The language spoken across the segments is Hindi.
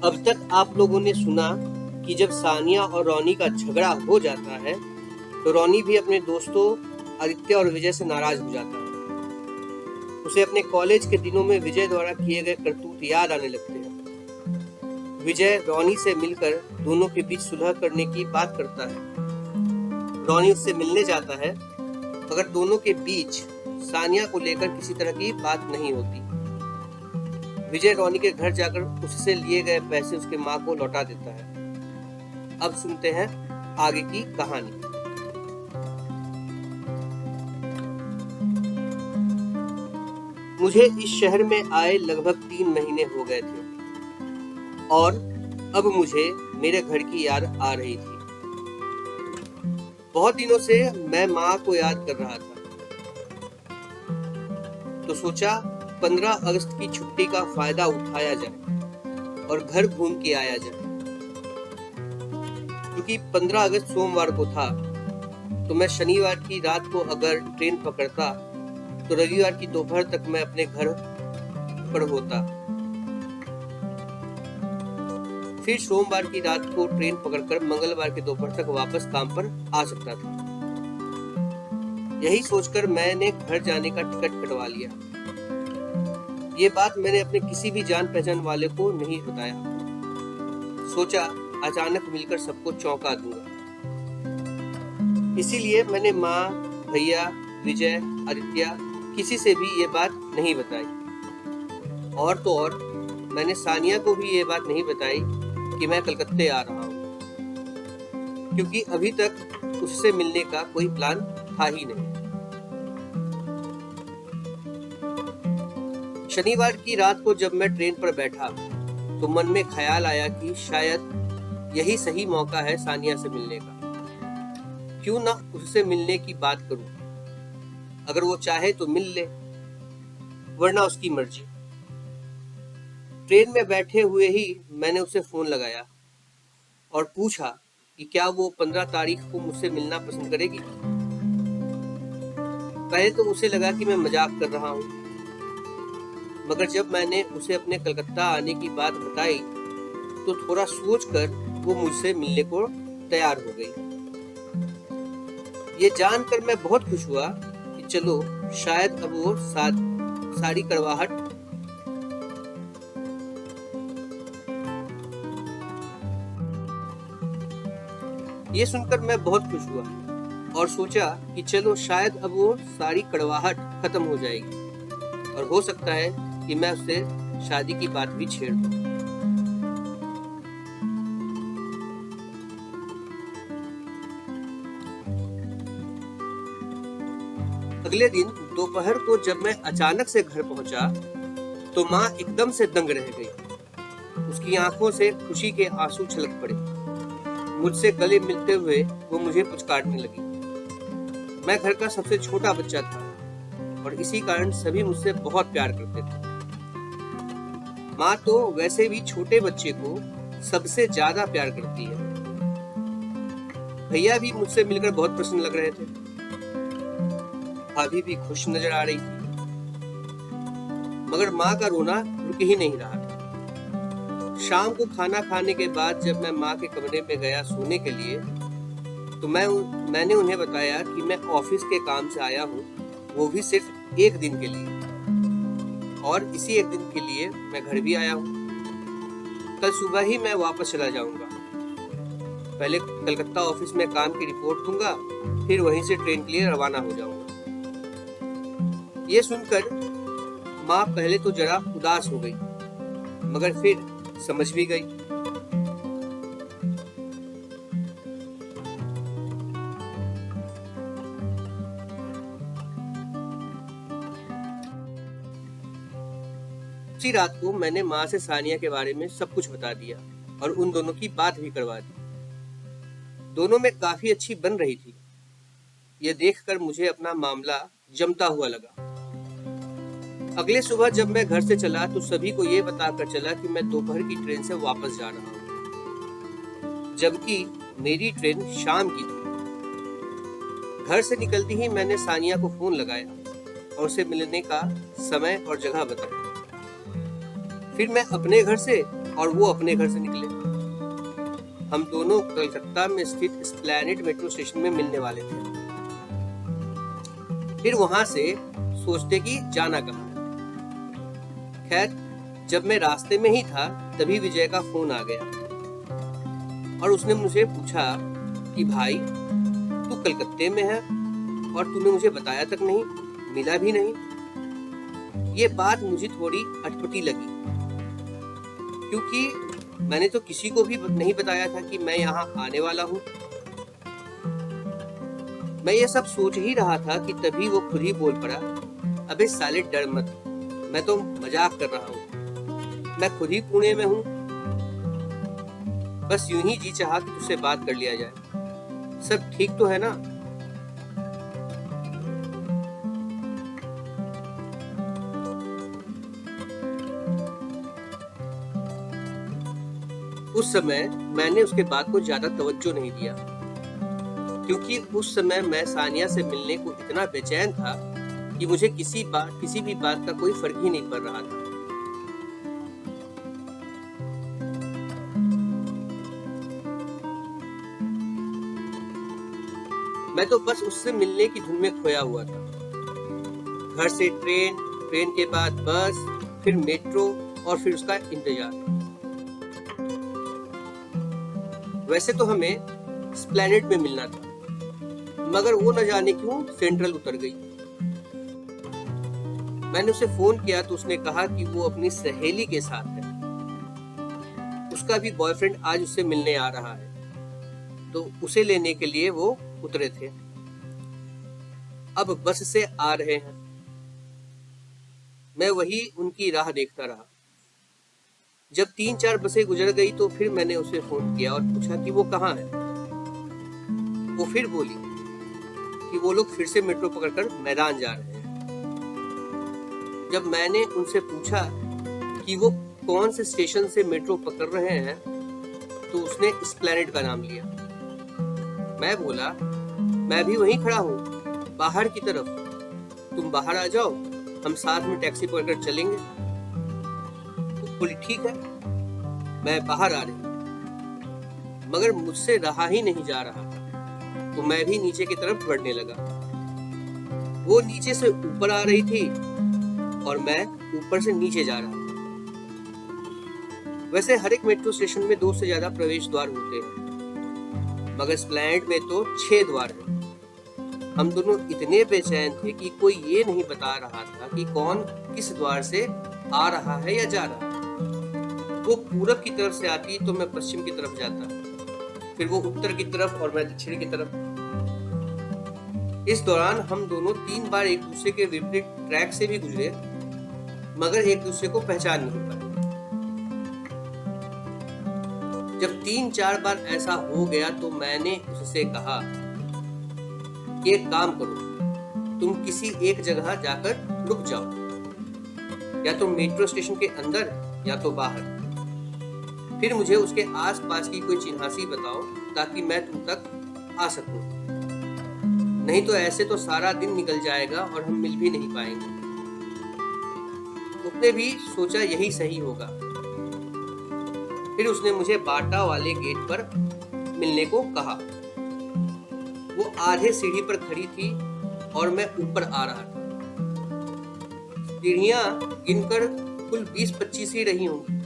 अब तक आप लोगों ने सुना कि जब सानिया और रॉनी का झगड़ा हो जाता है तो रॉनी भी अपने दोस्तों आदित्य और विजय से नाराज हो जाता है। उसे अपने कॉलेज के दिनों में विजय द्वारा किए गए करतूत याद आने लगते हैं। विजय रॉनी से मिलकर दोनों के बीच सुलह करने की बात करता है। रॉनी उससे मिलने जाता है मगर दोनों के बीच सानिया को लेकर किसी तरह की बात नहीं होती। विजय रॉनी के घर जाकर उससे लिए गए पैसे उसके माँ को लौटा देता है। अब सुनते हैं आगे की कहानी। मुझे इस शहर में आए लगभग 3 महीने हो गए थे और अब मुझे मेरे घर की याद आ रही थी। बहुत दिनों से मैं माँ को याद कर रहा था तो सोचा 15 अगस्त की छुट्टी का फायदा उठाया जाए और घर घूम के आया जाए। क्योंकि 15 अगस्त सोमवार को था तो मैं शनिवार की रात को अगर ट्रेन पकड़ता तो रविवार की दोपहर तक मैं अपने घर पर होता। फिर सोमवार की रात को ट्रेन पकड़कर मंगलवार के दोपहर तक वापस काम पर आ सकता था। यही सोचकर मैंने घर जाने का टिकट कटवा लिया। ये बात मैंने अपने किसी भी जान पहचान वाले को नहीं बताया। सोचा अचानक मिलकर सबको चौंका दूंगा। इसीलिए मैंने माँ, भैया, विजय, आदित्य किसी से भी ये बात नहीं बताई। और तो और मैंने सानिया को भी ये बात नहीं बताई कि मैं कलकत्ते आ रहा हूँ, क्योंकि अभी तक उससे मिलने का कोई प्लान था ही नहीं। शनिवार की रात को जब मैं ट्रेन पर बैठा तो मन में ख्याल आया कि शायद यही सही मौका है सानिया से मिलने का। क्यों ना उससे मिलने की बात करूं। अगर वो चाहे तो मिल ले, वरना उसकी मर्जी। ट्रेन में बैठे हुए ही मैंने उसे फोन लगाया और पूछा कि क्या वो 15 तारीख को मुझसे मिलना पसंद करेगी। पहले तो उसे लगा कि मैं मजाक कर रहा हूँ, मगर जब मैंने उसे अपने कलकत्ता आने की बात बताई तो थोड़ा सोचकर वो मुझसे मिलने को तैयार हो गई। ये जानकर मैं बहुत खुश हुआ कि चलो शायद अब वो सारी कड़वाहट ये सुनकर मैं बहुत खुश हुआ और सोचा कि चलो शायद अब वो सारी कड़वाहट खत्म हो जाएगी और हो सकता है कि मैं उससे शादी की बात भी छेड़ दूं। अगले दिन दोपहर को जब मैं अचानक से घर पहुंचा तो माँ एकदम से दंग रह गई। उसकी आंखों से खुशी के आंसू छलक पड़े। मुझसे गले मिलते हुए वो मुझे पुचकारने लगी। मैं घर का सबसे छोटा बच्चा था और इसी कारण सभी मुझसे बहुत प्यार करते थे। माँ तो वैसे भी छोटे बच्चे को सबसे ज्यादा प्यार करती है। भैया भी मुझसे मिलकर बहुत प्रसन्न लग रहे थे। भाभी भी खुश नजर आ रही थी, मगर माँ का रोना रुक ही नहीं रहा था। शाम को खाना खाने के बाद जब मैं माँ के कमरे में गया सोने के लिए तो मैंने उन्हें बताया कि मैं ऑफिस के काम से आया हूँ, वो भी सिर्फ 1 दिन के लिए, और इसी 1 दिन के लिए मैं घर भी आया हूँ। कल सुबह ही मैं वापस चला जाऊंगा। पहले कलकत्ता ऑफिस में काम की रिपोर्ट दूंगा, फिर वहीं से ट्रेन के लिए रवाना हो जाऊंगा। ये सुनकर माँ पहले तो जरा उदास हो गई, मगर फिर समझ भी गई। उसी रात को मैंने माँ से सानिया के बारे में सब कुछ बता दिया और उन दोनों की बात भी करवा दी। दोनों में काफी अच्छी बन रही थी। यह देखकर मुझे अपना मामला जमता हुआ लगा। अगले सुबह जब मैं घर से चला तो सभी को यह बताकर चला कि मैं दोपहर की ट्रेन से वापस जा रहा हूँ, जबकि मेरी ट्रेन शाम की थी। घर से निकलते ही मैंने सानिया को फोन लगाया और उसे मिलने का समय और जगह बताया। फिर मैं अपने घर से और वो अपने घर से निकले। हम दोनों कलकत्ता में स्थित एस्प्लैनेड मेट्रो स्टेशन में मिलने वाले थे। फिर वहां से सोचते कि जाना कहाँ है। खैर, जब मैं रास्ते में ही था तभी विजय का फोन आ गया और उसने मुझे पूछा कि भाई, तू कलकत्ते में है और तूने मुझे बताया तक नहीं, मिला भी नहीं। ये बात मुझे थोड़ी अटपटी लगी, क्योंकि मैंने तो किसी को भी नहीं बताया था कि मैं यहाँ आने वाला हूँ। मैं ये सब सोच ही रहा था कि तभी वो खुद ही बोल पड़ा, अबे साले डर मत, मैं तो मजाक कर रहा हूँ, मैं खुद ही पुणे में हूँ। बस यूं ही जी चाहा कि तुझसे बात कर लिया जाए, सब ठीक तो है ना। उस समय मैंने उसके बात को ज्यादा तवज्जो नहीं दिया, क्योंकि उस समय मैं सानिया से मिलने को इतना बेचैन था कि मुझे किसी भी बात का कोई फर्क ही नहीं पड़ रहा था। मैं तो बस उससे मिलने की धुन में खोया हुआ था। घर से ट्रेन, ट्रेन के बाद बस, फिर मेट्रो और फिर उसका इंतजार। वैसे तो हमें एस्प्लैनेड में मिलना था, मगर वो न जाने क्यों सेंट्रल उतर गई। मैंने उसे फोन किया तो उसने कहा कि वो अपनी सहेली के साथ है, उसका भी बॉयफ्रेंड आज उससे मिलने आ रहा है, तो उसे लेने के लिए वो उतरे थे, अब बस से आ रहे हैं। मैं वही उनकी राह देखता रहा। जब 3-4 बसें गुजर गई तो फिर मैंने उसे फोन किया और पूछा कि वो कहाँ है। वो फिर बोली कि वो लोग फिर से मेट्रो पकड़कर मैदान जा रहे हैं। जब मैंने उनसे पूछा कि वो कौन से स्टेशन से मेट्रो पकड़ रहे हैं तो उसने एस्प्लैनेड का नाम लिया। मैं बोला, मैं भी वहीं खड़ा हूँ, बाहर की तरफ, तुम बाहर आ जाओ, हम साथ में टैक्सी पकड़कर चलेंगे। तो बोली ठीक है। मैं बाहर आ रही, मगर मुझसे रहा ही नहीं जा रहा, तो मैं भी नीचे की तरफ बढ़ने लगा। वो नीचे से ऊपर आ रही थी और मैं ऊपर से नीचे जा रहा था। वैसे हर एक मेट्रो स्टेशन में 2 से ज्यादा प्रवेश द्वार होते हैं, मगर एस्प्लैनेड में तो 6 द्वार हैं। हम दोनों इतने बेचैन थे कि कोई ये नहीं बता रहा था कि कौन किस द्वार से आ रहा है या जा रहा है। वो पूरब की तरफ से आती तो मैं पश्चिम की तरफ जाता, फिर वो उत्तर की तरफ और मैं दक्षिण की तरफ। इस दौरान हम दोनों 3 बार एक दूसरे के विपरीत ट्रैक से भी गुजरे, मगर एक दूसरे को पहचान नहीं पाए। जब 3-4 बार ऐसा हो गया तो मैंने उससे कहा कि एक काम करो, तुम किसी एक जगह जाकर रुक जाओ, या तो मेट्रो स्टेशन के अंदर या तो बाहर। फिर मुझे उसके आसपास की कोई चिन्हासी बताओ ताकि मैं तुम तक आ सकूं, नहीं तो ऐसे तो सारा दिन निकल जाएगा और हम मिल भी नहीं पाएंगे। उसने भी सोचा यही सही होगा। फिर उसने मुझे बाटा वाले गेट पर मिलने को कहा। वो आधे सीढ़ी पर खड़ी थी और मैं ऊपर आ रहा था। सीढ़ियां गिनकर कुल 20-25 ही रही होंगी,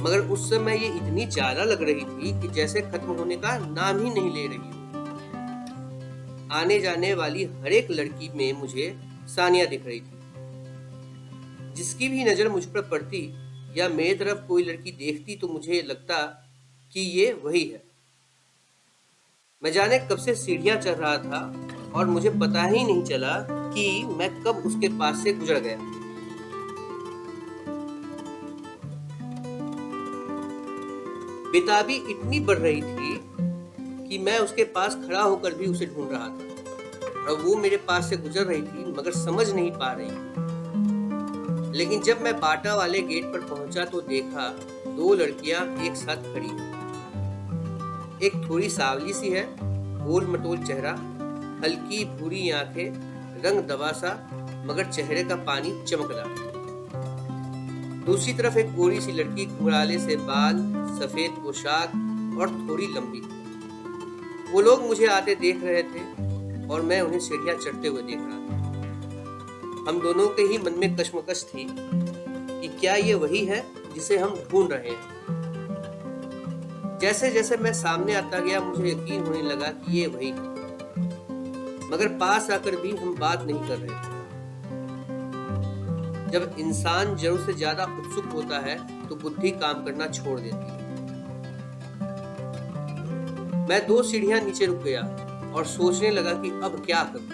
मगर उस समय ये इतनी ज्यादा लग रही थी कि जैसे खत्म होने का नाम ही नहीं ले रही हो। आने जाने वाली हर एक लड़की में मुझे सानिया दिख रही थी। जिसकी भी नजर मुझ पर पड़ती या मेरी तरफ कोई लड़की देखती तो मुझे लगता कि ये वही है। मैं जाने कब से सीढ़ियां चढ़ रहा था और मुझे पता ही नहीं चला कि मैं कब उसके पास से गुजर गया। बेताबी इतनी बढ़ रही थी कि मैं उसके पास खड़ा होकर भी उसे ढूंढ रहा था और वो मेरे पास से गुजर रही थी, मगर समझ नहीं पा रही। लेकिन जब मैं बाटा वाले गेट पर पहुंचा तो देखा 2 लड़कियां एक साथ खड़ी हैं। एक थोड़ी सावली सी है, गोल मटोल चेहरा, हल्की भूरी आंखें, रंग दवा सा, मगर चेहरे का पानी चमकदार। दूसरी तरफ एक गोरी सी लड़की, घुंघराले से बाल, सफेद पोशाक और थोड़ी लंबी। वो लोग मुझे आते देख रहे थे और मैं उन्हें सीढ़ियां चढ़ते हुए देख रहा था। हम दोनों के ही मन में कश्मकश थी कि क्या ये वही है जिसे हम ढूंढ रहे हैं। जैसे जैसे मैं सामने आता गया मुझे यकीन होने लगा कि ये वही है, मगर पास आकर भी हम बात नहीं कर रहे थे। जब इंसान जरूरत से ज्यादा उत्सुक होता है तो बुद्धि काम करना छोड़ देती है। मैं 2 सीढ़ियां नीचे रुक गया और सोचने लगा कि अब क्या करूं,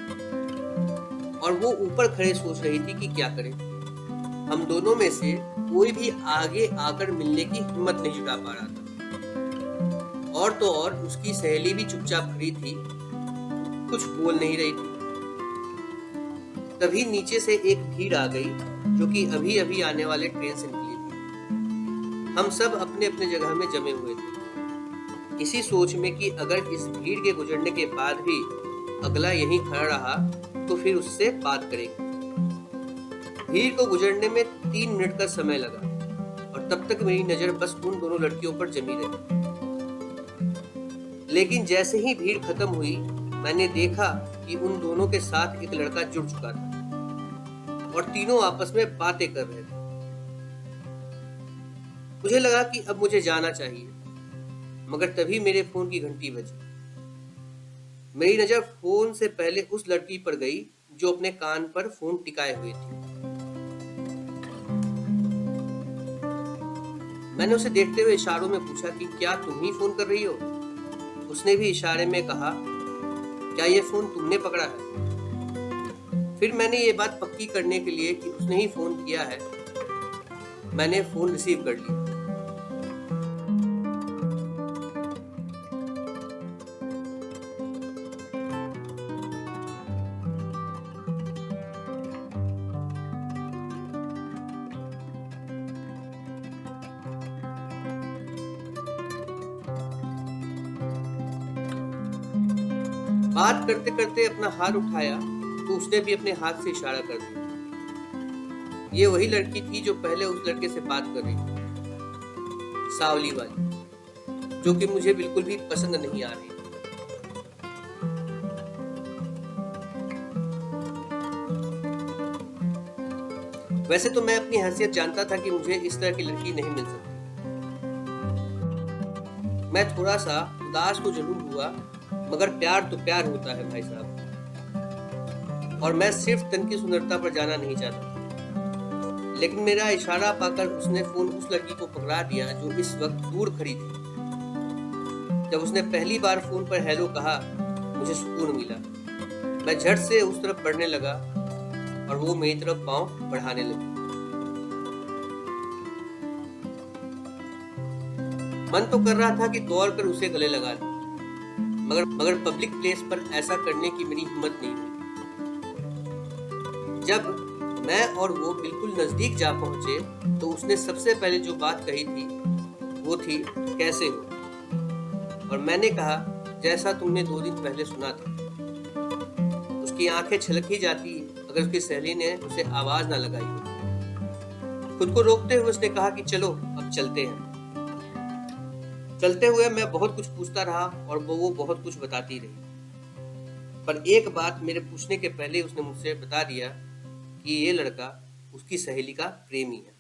और वो ऊपर खड़े सोच रही थी कि क्या करें। हम दोनों में से कोई भी आगे आकर मिलने की हिम्मत नहीं जुटा पा रहा था। और तो और उसकी सहेली भी चुपचाप खड़ी थी, कुछ बोल नहीं रही थी। तभी नीचे से एक भीड़ आ गई जो कि अभी अभी आने वाले ट्रेन से निकली थी। हम सब अपने अपने जगह में जमे हुए थे, इसी सोच में कि अगर इस भीड़ के गुजरने के बाद भी अगला यहीं खड़ा रहा तो फिर उससे बात करेंगे। भीड़ को गुजरने में 3 मिनट का समय लगा और तब तक मेरी नजर बस उन दोनों लड़कियों पर जमी रही। लेकिन जैसे ही भीड़ खत्म हुई मैंने देखा कि उन दोनों के साथ एक लड़का जुड़ चुका था और तीनों आपस में बातें कर रहे थे। मुझे लगा कि अब मुझे जाना चाहिए, मगर तभी मेरे फोन की घंटी बजी। मेरी नजर फोन से पहले उस लड़की पर गई जो अपने कान पर फोन टिकाए हुई थी। मैंने उसे देखते हुए इशारों में पूछा कि क्या तुम ही फोन कर रही हो? उसने भी इशारे में कहा, क्या ये फोन तुमने पकड़ा है? फिर मैंने ये बात पक्की करने के लिए कि उसने ही फोन किया है, मैंने फोन रिसीव कर लिया। बात करते करते अपना हाथ उठाया तो उसने भी अपने हाथ से इशारा कर दिया। ये वही लड़की थी जो पहले उस लड़के से बात कर रही थी, सावली वाली, जो कि मुझे बिल्कुल भी पसंद नहीं आ रही। वैसे तो मैं अपनी हैसियत जानता था कि मुझे इस तरह की लड़की नहीं मिल सकती। मैं थोड़ा सा उदास तो जरूर हुआ, मगर प्यार तो प्यार होता है भाई साहब, और मैं सिर्फ तन की सुंदरता पर जाना नहीं चाहता। लेकिन मेरा इशारा पाकर उसने फोन उस लड़की को पकड़ा दिया जो इस वक्त दूर खड़ी थी। जब उसने पहली बार फोन पर हेलो कहा मुझे सुकून मिला। मैं झट से उस तरफ बढ़ने लगा और वो मेरी तरफ पांव बढ़ाने लगी। मन तो कर रहा था कि दौड़कर उसे गले लगा लूं, मगर पब्लिक प्लेस पर ऐसा करने की मेरी हिम्मत नहीं हुई। जब मैं और वो बिल्कुल नजदीक जा पहुंचे तो उसने सबसे पहले जो बात कही थी वो थी, कैसे हो? और मैंने कहा, जैसा तुमने 2 दिन पहले सुना था। उसकी आंखें छलक ही जाती अगर उसकी सहेली ने उसे आवाज ना लगाई हो। खुद को रोकते हुए उसने कहा कि चलो अब चलते हैं। चलते हुए मैं बहुत कुछ पूछता रहा और वो बहुत कुछ बताती रही, पर एक बात मेरे पूछने के पहले उसने मुझसे बता दिया कि ये लड़का उसकी सहेली का प्रेमी है।